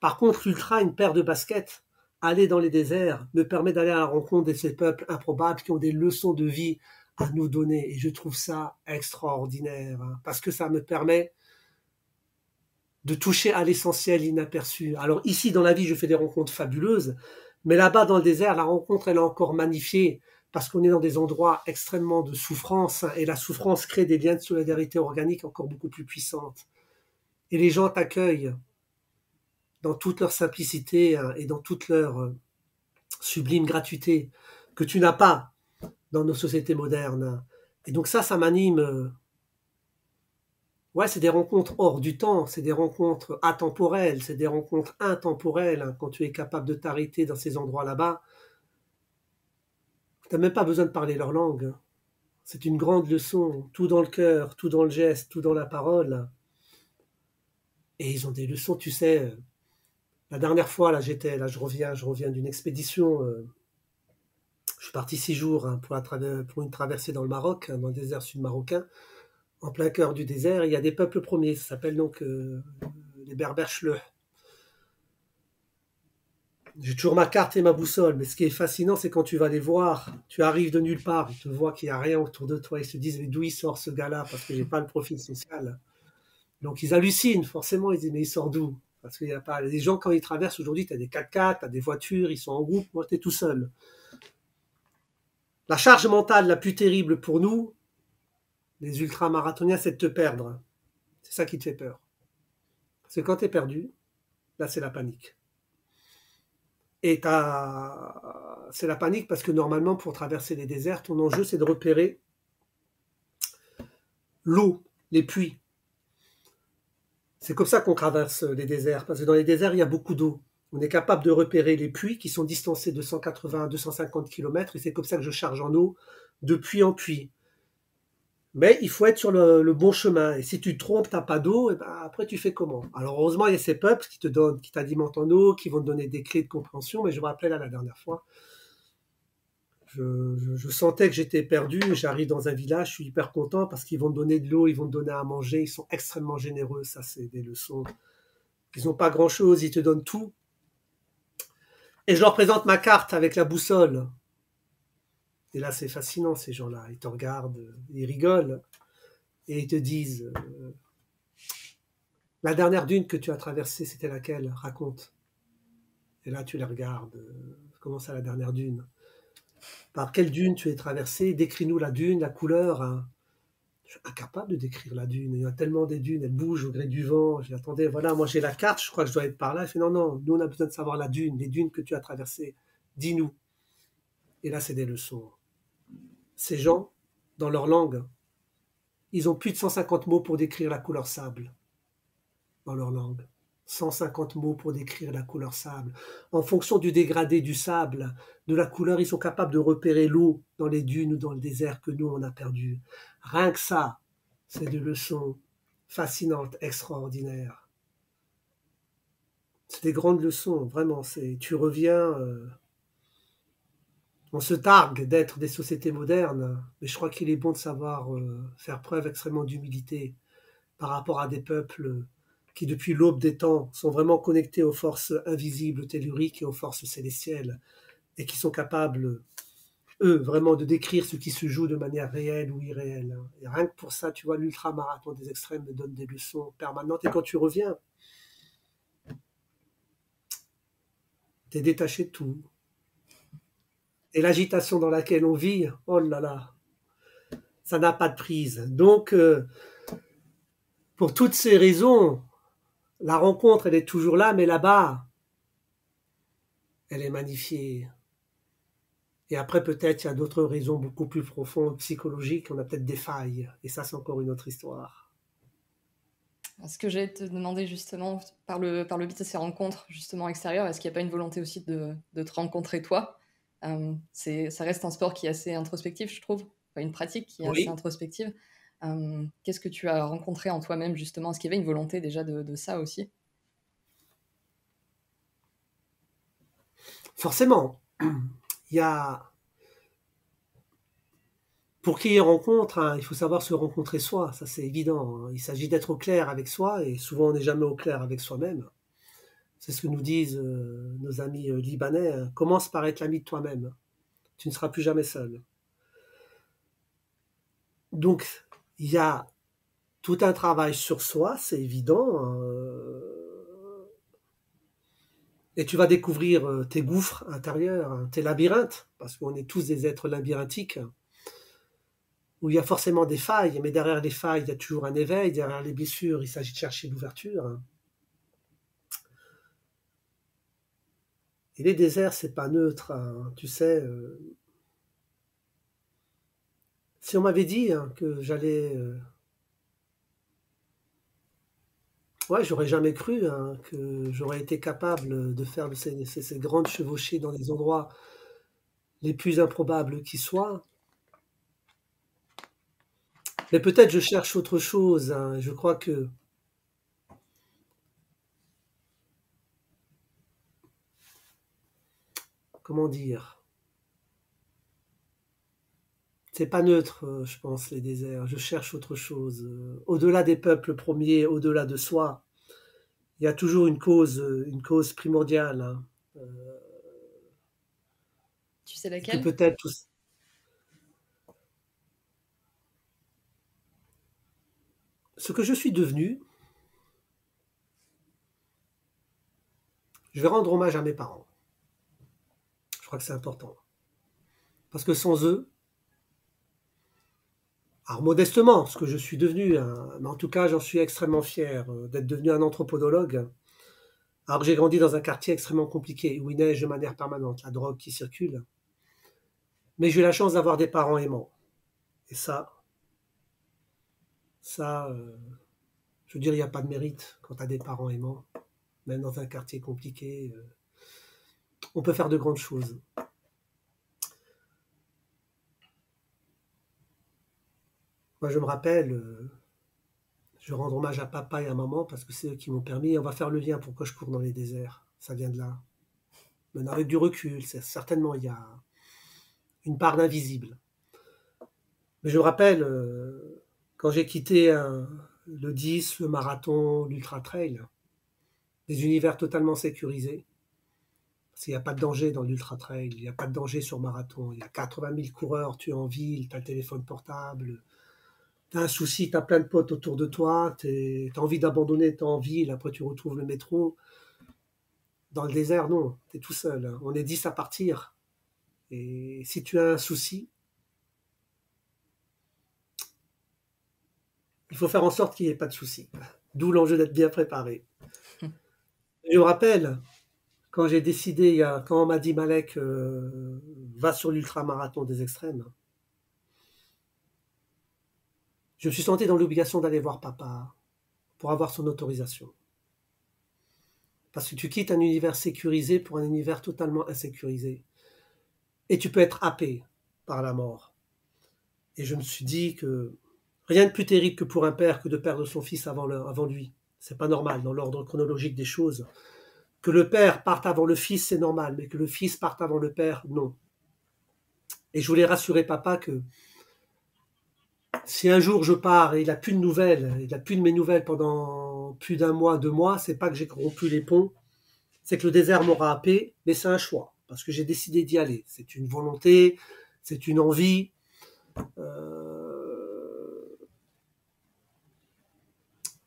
Par contre, l'ultra, une paire de baskets, aller dans les déserts, me permet d'aller à la rencontre de ces peuples improbables qui ont des leçons de vie à nous donner. Et je trouve ça extraordinaire, parce que ça me permet de toucher à l'essentiel inaperçu. Alors ici, dans la vie, je fais des rencontres fabuleuses, mais là-bas, dans le désert, la rencontre, elle est encore magnifiée, parce qu'on est dans des endroits extrêmement de souffrance, et la souffrance crée des liens de solidarité organique encore beaucoup plus puissantes. Et les gens t'accueillent dans toute leur simplicité et dans toute leur sublime gratuité que tu n'as pas dans nos sociétés modernes. Et donc ça m'anime. Ouais, c'est des rencontres hors du temps, c'est des rencontres atemporelles, c'est des rencontres intemporelles. Quand tu es capable de t'arrêter dans ces endroits là-bas, tu n'as même pas besoin de parler leur langue. C'est une grande leçon, tout dans le cœur, tout dans le geste, tout dans la parole. Et ils ont des leçons, tu sais. La dernière fois, là, je reviens d'une expédition. Je suis parti 6 jours pour une traversée dans le Maroc, dans le désert sud-marocain, en plein cœur du désert. Il y a des peuples premiers, ça s'appelle donc les Berbères Chleuh. J'ai toujours ma carte et ma boussole, mais ce qui est fascinant, c'est quand tu vas les voir, tu arrives de nulle part, tu vois qu'il n'y a rien autour de toi, ils se disent mais d'où il sort ce gars-là, parce que j'ai pas le profil social. Donc ils hallucinent, forcément, ils disent mais il sort d'où? Parce qu'il n'y a pas. Les gens, quand ils traversent aujourd'hui, tu as des 4x4, tu as des voitures, ils sont en groupe, moi tu es tout seul. La charge mentale la plus terrible pour nous, les ultramarathoniens, c'est de te perdre. C'est ça qui te fait peur. Parce que quand tu es perdu, là, c'est la panique. Et c'est la panique parce que normalement, pour traverser les déserts, ton enjeu, c'est de repérer l'eau, les puits. C'est comme ça qu'on traverse les déserts, parce que dans les déserts, il y a beaucoup d'eau. On est capable de repérer les puits qui sont distancés de 180 à 250 km, et c'est comme ça que je charge en eau de puits en puits. Mais il faut être sur le bon chemin. Et si tu te trompes, tu n'as pas d'eau, et ben après tu fais comment? Alors heureusement, il y a ces peuples qui te donnent, qui t'alimentent en eau, qui vont te donner des clés de compréhension. Mais je me rappelle à la dernière fois, je sentais que j'étais perdu. J'arrive dans un village, je suis hyper content parce qu'ils vont te donner de l'eau, ils vont te donner à manger. Ils sont extrêmement généreux. Ça, c'est des leçons. Ils n'ont pas grand-chose, ils te donnent tout. Et je leur présente ma carte avec la boussole. Et là, c'est fascinant, ces gens-là. Ils te regardent, ils rigolent. Et ils te disent, la dernière dune que tu as traversée, c'était laquelle? Raconte. Et là, tu les regardes. Comment ça, la dernière dune? Par quelle dune tu es traversé? Décris-nous la dune, la couleur. Hein. Je suis incapable de décrire la dune. Il y a tellement des dunes, elles bougent au gré du vent. J'ai attendez, voilà, moi j'ai la carte, je crois que je dois être par là. Il fait non, non, nous on a besoin de savoir la dune, les dunes que tu as traversées. Dis-nous. Et là, c'est des leçons. Ces gens, dans leur langue, ils ont plus de 150 mots pour décrire la couleur sable. Dans leur langue. 150 mots pour décrire la couleur sable. En fonction du dégradé du sable, de la couleur, ils sont capables de repérer l'eau dans les dunes ou dans le désert que nous, on a perdu. Rien que ça, c'est des leçons fascinantes, extraordinaires. C'est des grandes leçons, vraiment. Tu reviens... on se targue d'être des sociétés modernes, mais je crois qu'il est bon de savoir faire preuve extrêmement d'humilité par rapport à des peuples qui, depuis l'aube des temps, sont vraiment connectés aux forces invisibles, telluriques et aux forces célestielles, et qui sont capables, eux, vraiment de décrire ce qui se joue de manière réelle ou irréelle. Et rien que pour ça, tu vois, l'ultra-marathon des extrêmes me donne des leçons permanentes, et quand tu reviens, tu es détaché de tout. Et l'agitation dans laquelle on vit, oh là là, ça n'a pas de prise. Donc, pour toutes ces raisons, la rencontre, elle est toujours là, mais là-bas, elle est magnifiée. Et après, peut-être, il y a d'autres raisons beaucoup plus profondes, psychologiques, on a peut-être des failles. Et ça, c'est encore une autre histoire. Ce que j'allais te demander justement, par le biais de ces rencontres justement extérieures, est-ce qu'il n'y a pas une volonté aussi de te rencontrer toi? Ça reste un sport qui est assez introspectif, je trouve, enfin, une pratique qui est assez Oui, introspective. Qu'est-ce que tu as rencontré en toi-même justement? Est-ce qu'il y avait une volonté déjà de ça aussi? forcément. Il y a... Pour qu'il y ait rencontre, hein, il faut savoir se rencontrer soi, ça c'est évident. Hein. Il s'agit d'être au clair avec soi, et souvent on n'est jamais au clair avec soi-même. C'est ce que nous disent nos amis libanais. Hein. Commence par être l'ami de toi-même. Tu ne seras plus jamais seul. Donc, il y a tout un travail sur soi, c'est évident. Hein. Et tu vas découvrir tes gouffres intérieurs, hein, tes labyrinthes, parce qu'on est tous des êtres labyrinthiques, où il y a forcément des failles, mais derrière les failles, il y a toujours un éveil, derrière les blessures, il s'agit de chercher l'ouverture. Hein. Et les déserts, c'est pas neutre, hein, tu sais. Si on m'avait dit hein, que j'allais... ouais, j'aurais jamais cru hein, que j'aurais été capable de faire ces grandes chevauchées dans les endroits les plus improbables qui soient. Mais peut-être je cherche autre chose. Hein. Je crois que, comment dire, c'est pas neutre, je pense, les déserts. Je cherche autre chose. Au-delà des peuples premiers, au-delà de soi, il y a toujours une cause primordiale. Hein, Tu sais que laquelle? peut-être ce que je suis devenu, je vais rendre hommage à mes parents. Je crois que c'est important. Parce que sans eux, Alors modestement, ce que je suis devenu, hein, mais en tout cas j'en suis extrêmement fier d'être devenu un anthropologue. Alors que j'ai grandi dans un quartier extrêmement compliqué, où il neige de manière permanente, la drogue qui circule. Mais j'ai eu la chance d'avoir des parents aimants. Et ça, je veux dire, il n'y a pas de mérite quand tu as des parents aimants. Même dans un quartier compliqué, on peut faire de grandes choses. Moi, je me rappelle, je rends hommage à papa et à maman parce que c'est eux qui m'ont permis. On va faire le lien pourquoi je cours dans les déserts. Ça vient de là. Maintenant, avec du recul, certainement, il y a une part d'invisible. Mais je me rappelle, quand j'ai quitté le 10, le marathon, l'ultra trail, des univers totalement sécurisés. Parce qu'il n'y a pas de danger dans l'ultra trail, il n'y a pas de danger sur marathon. Il y a 80 000 coureurs, tu es en ville, tu as le téléphone portable, tu as un souci, tu as plein de potes autour de toi, tu as envie d'abandonner, tu es en ville, après tu retrouves le métro. Dans le désert, non, tu es tout seul. Hein. On est 10 à partir. Et si tu as un souci, il faut faire en sorte qu'il n'y ait pas de souci. D'où l'enjeu d'être bien préparé. Je me rappelle, quand j'ai décidé, quand on m'a dit Malek, va sur l'ultramarathon des extrêmes, je me suis senti dans l'obligation d'aller voir papa pour avoir son autorisation. Parce que tu quittes un univers sécurisé pour un univers totalement insécurisé. Et tu peux être happé par la mort. Et je me suis dit que rien de plus terrible que pour un père que de perdre son fils avant lui. C'est pas normal dans l'ordre chronologique des choses. Que le père parte avant le fils, c'est normal, mais que le fils parte avant le père, non. Et je voulais rassurer papa que si un jour je pars et il n'a plus de nouvelles, il n'a plus de mes nouvelles pendant plus d'un mois, 2 mois, c'est pas que j'ai rompu les ponts, c'est que le désert m'aura happé, mais c'est un choix, parce que j'ai décidé d'y aller. C'est une volonté, c'est une envie.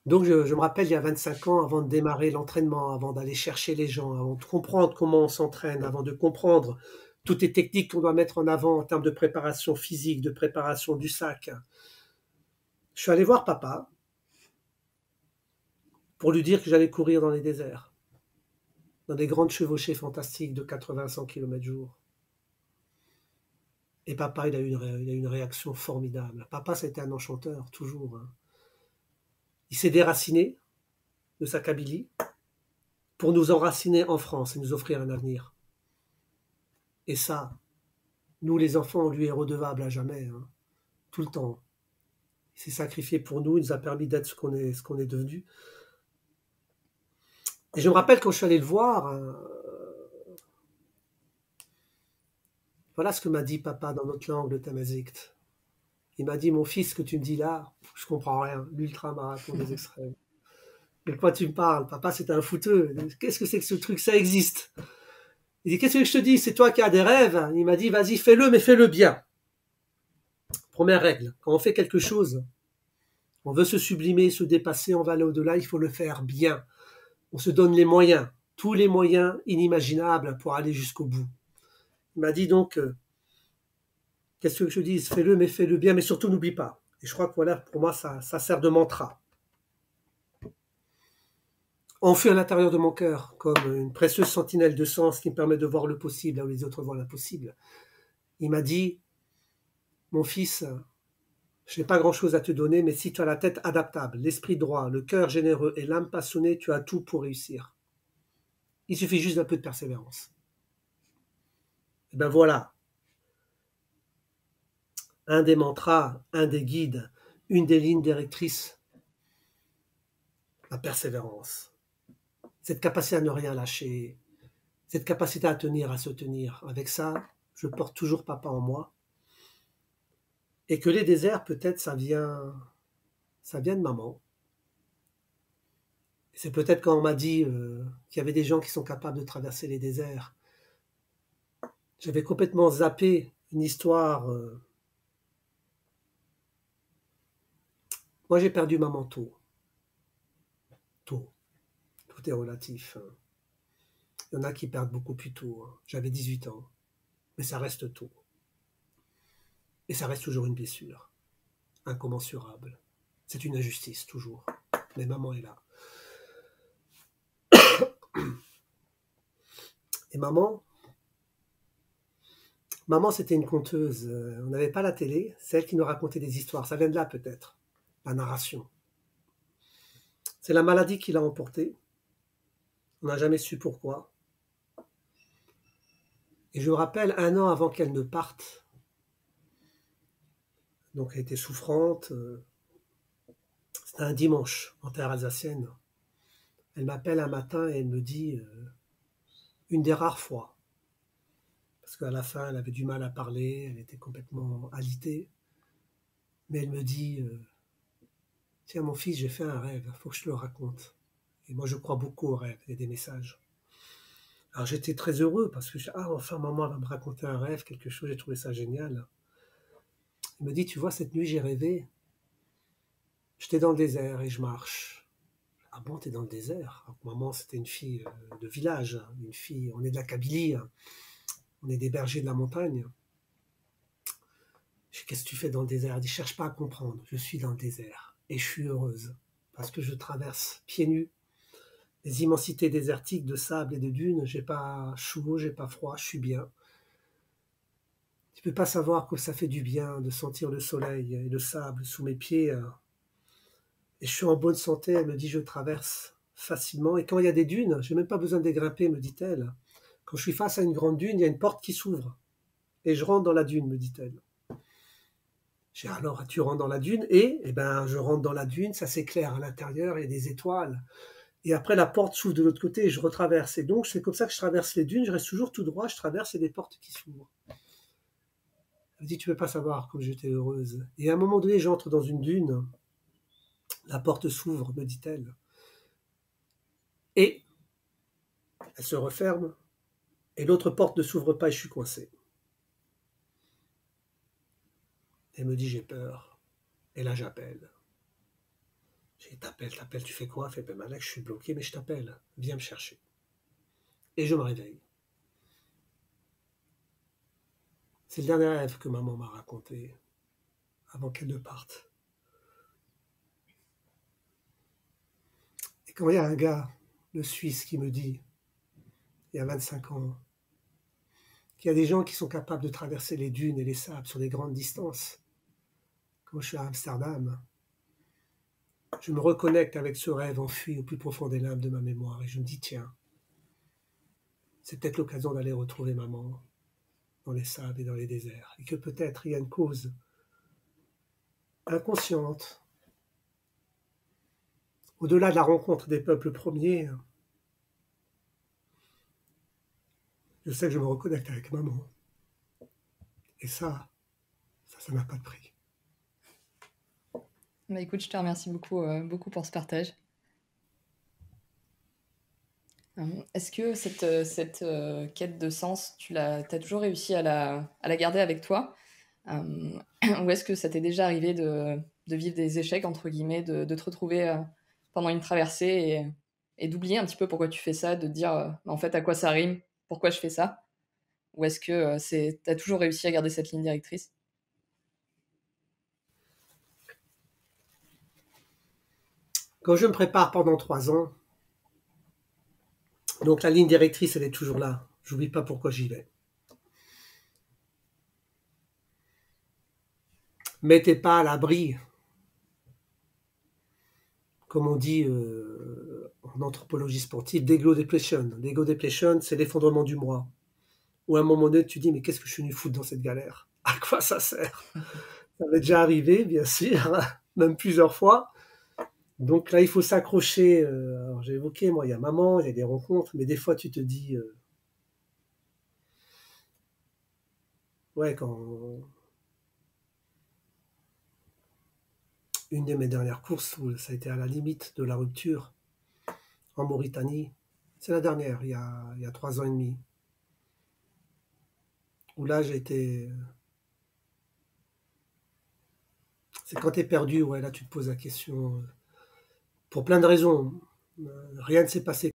Donc je me rappelle, il y a 25 ans, avant de démarrer l'entraînement, avant d'aller chercher les gens, avant de comprendre comment on s'entraîne, avant de comprendre toutes les techniques qu'on doit mettre en avant en termes de préparation physique, de préparation du sac, je suis allé voir papa pour lui dire que j'allais courir dans les déserts, dans des grandes chevauchées fantastiques de 80-100 km jour. Et papa, il a eu une réaction formidable. Papa, c'était un enchanteur, toujours. Hein. Il s'est déraciné de sa Kabylie pour nous enraciner en France et nous offrir un avenir. Et ça, nous les enfants, on lui est redevable à jamais, hein, tout le temps. Il s'est sacrifié pour nous, il nous a permis d'être ce qu'on est devenu. Et je me rappelle quand je suis allé le voir, voilà ce que m'a dit papa dans notre langue, le Tamazight. Il m'a dit, mon fils, ce que tu me dis là, je comprends rien, l'ultra-marathon des extrêmes. De quoi tu me parles? Papa, c'est un fouteux. Qu'est-ce que c'est que ce truc? Ça existe. Il dit, qu'est-ce que je te dis? C'est toi qui as des rêves. Il m'a dit, vas-y, fais-le, mais fais-le bien. Première règle, quand on fait quelque chose, on veut se sublimer, se dépasser, on va aller au-delà, il faut le faire bien. On se donne les moyens, tous les moyens inimaginables pour aller jusqu'au bout. Il m'a dit donc, qu'est-ce que je dis? Fais-le, mais fais-le bien, mais surtout n'oublie pas. Et je crois que voilà, pour moi, ça sert de mantra. Enfui à l'intérieur de mon cœur, comme une précieuse sentinelle de sens qui me permet de voir le possible là où les autres voient l'impossible. Il m'a dit, mon fils, je n'ai pas grand-chose à te donner, mais si tu as la tête adaptable, l'esprit droit, le cœur généreux et l'âme passionnée, tu as tout pour réussir. Il suffit juste d'un peu de persévérance. Et ben voilà, un des mantras, un des guides, une des lignes directrices, la persévérance. Cette capacité à ne rien lâcher, cette capacité à tenir, à se tenir. Avec ça, je porte toujours papa en moi. Et que les déserts, peut-être, ça vient de maman. C'est peut-être quand on m'a dit qu'il y avait des gens qui sont capables de traverser les déserts. J'avais complètement zappé une histoire. Moi, j'ai perdu maman tôt. Tôt. Tout est relatif. Hein. Il y en a qui perdent beaucoup plus tôt. Hein. J'avais 18 ans. Mais ça reste tôt. Et ça reste toujours une blessure. incommensurable. C'est une injustice, toujours. Mais maman est là. Et maman, c'était une conteuse. On n'avait pas la télé, c'est elle qui nous racontait des histoires. Ça vient de là, peut-être, la narration. C'est la maladie qui l'a emportée. On n'a jamais su pourquoi. Et je me rappelle, 1 an avant qu'elle ne parte, donc elle était souffrante, c'était un dimanche en terre alsacienne. Elle m'appelle un matin et elle me dit, une des rares fois, parce qu'à la fin elle avait du mal à parler, elle était complètement alitée, mais elle me dit, tiens mon fils, j'ai fait un rêve, il faut que je te le raconte. Et moi je crois beaucoup aux rêves et des messages. Alors j'étais très heureux parce que enfin maman va me raconter un rêve, quelque chose, j'ai trouvé ça génial. Elle me dit, tu vois, cette nuit j'ai rêvé, j'étais dans le désert et je marche. Ah bon, t'es dans le désert? Alors, maman, c'était une fille de village, une fille, on est de la Kabylie, on est des bergers de la montagne. Je dis, qu'est-ce que tu fais dans le désert? Elle dit, cherche pas à comprendre, je suis dans le désert et je suis heureuse parce que je traverse pieds nus les immensités désertiques de sable et de dunes. J'ai pas chaud, j'ai pas froid, je suis bien. Tu peux pas savoir que ça fait du bien de sentir le soleil et le sable sous mes pieds. Et je suis en bonne santé. Elle me dit, je traverse facilement. Et quand il y a des dunes, j'ai même pas besoin de les grimper, me dit-elle. Quand je suis face à une grande dune, il y a une porte qui s'ouvre. Et je rentre dans la dune, me dit-elle. J'ai dit, alors, tu rentres dans la dune? Et, eh ben, je rentre dans la dune, ça s'éclaire à l'intérieur, il y a des étoiles. Et après, la porte s'ouvre de l'autre côté et je retraverse. Et donc, c'est comme ça que je traverse les dunes. Je reste toujours tout droit, je traverse et des portes qui s'ouvrent. Elle me dit, tu peux pas savoir comme j'étais heureuse. Et à un moment donné, j'entre dans une dune. La porte s'ouvre, me dit-elle. Et elle se referme. Et l'autre porte ne s'ouvre pas et je suis coincé. Elle me dit, j'ai peur. Et là, j'appelle. J'ai dit, t'appelles, tu fais quoi? Elle fait, ben Malek, je suis bloqué, mais je t'appelle. Viens me chercher. Et je me réveille. C'est le dernier rêve que maman m'a raconté avant qu'elle ne parte. Et quand il y a un gars, le Suisse, qui me dit, il y a 25 ans, qu'il y a des gens qui sont capables de traverser les dunes et les sables sur des grandes distances, quand je suis à Amsterdam, je me reconnecte avec ce rêve enfui au plus profond des limbes de ma mémoire et je me dis, tiens, c'est peut-être l'occasion d'aller retrouver maman dans les sables et dans les déserts, et que peut-être il y a une cause inconsciente, au-delà de la rencontre des peuples premiers. Je sais que je me reconnecte avec maman. Et ça n'a pas de prix. Bah écoute, je te remercie beaucoup pour ce partage. Est-ce que cette quête de sens, t'as toujours réussi à la garder avec toi? Ou est-ce que ça t'est déjà arrivé de vivre des échecs, entre guillemets, de te retrouver pendant une traversée et d'oublier un petit peu pourquoi tu fais ça, de te dire en fait à quoi ça rime, pourquoi je fais ça? Ou est-ce que t'as toujours réussi à garder cette ligne directrice? Quand je me prépare pendant 3 ans, donc la ligne directrice, elle est toujours là. J'oublie pas pourquoi j'y vais. Mettez pas à l'abri, comme on dit en anthropologie sportive, d'ego depletion. L'ego depletion, c'est l'effondrement du moi. Où à un moment donné, tu dis, mais qu'est-ce que je suis venu foutre dans cette galère? À quoi ça sert? Ça m'est déjà arrivé, bien sûr, même plusieurs fois. Donc là, il faut s'accrocher. Alors j'ai évoqué, moi, il y a maman, il y a des rencontres, mais des fois, tu te dis, ouais, quand une de mes dernières courses, où ça a été à la limite de la rupture, en Mauritanie, c'est la dernière, il y a 3 ans et demi, où là, j'ai été... C'est quand t'es perdu, ouais, là, tu te poses la question, pour plein de raisons. Rien ne s'est passé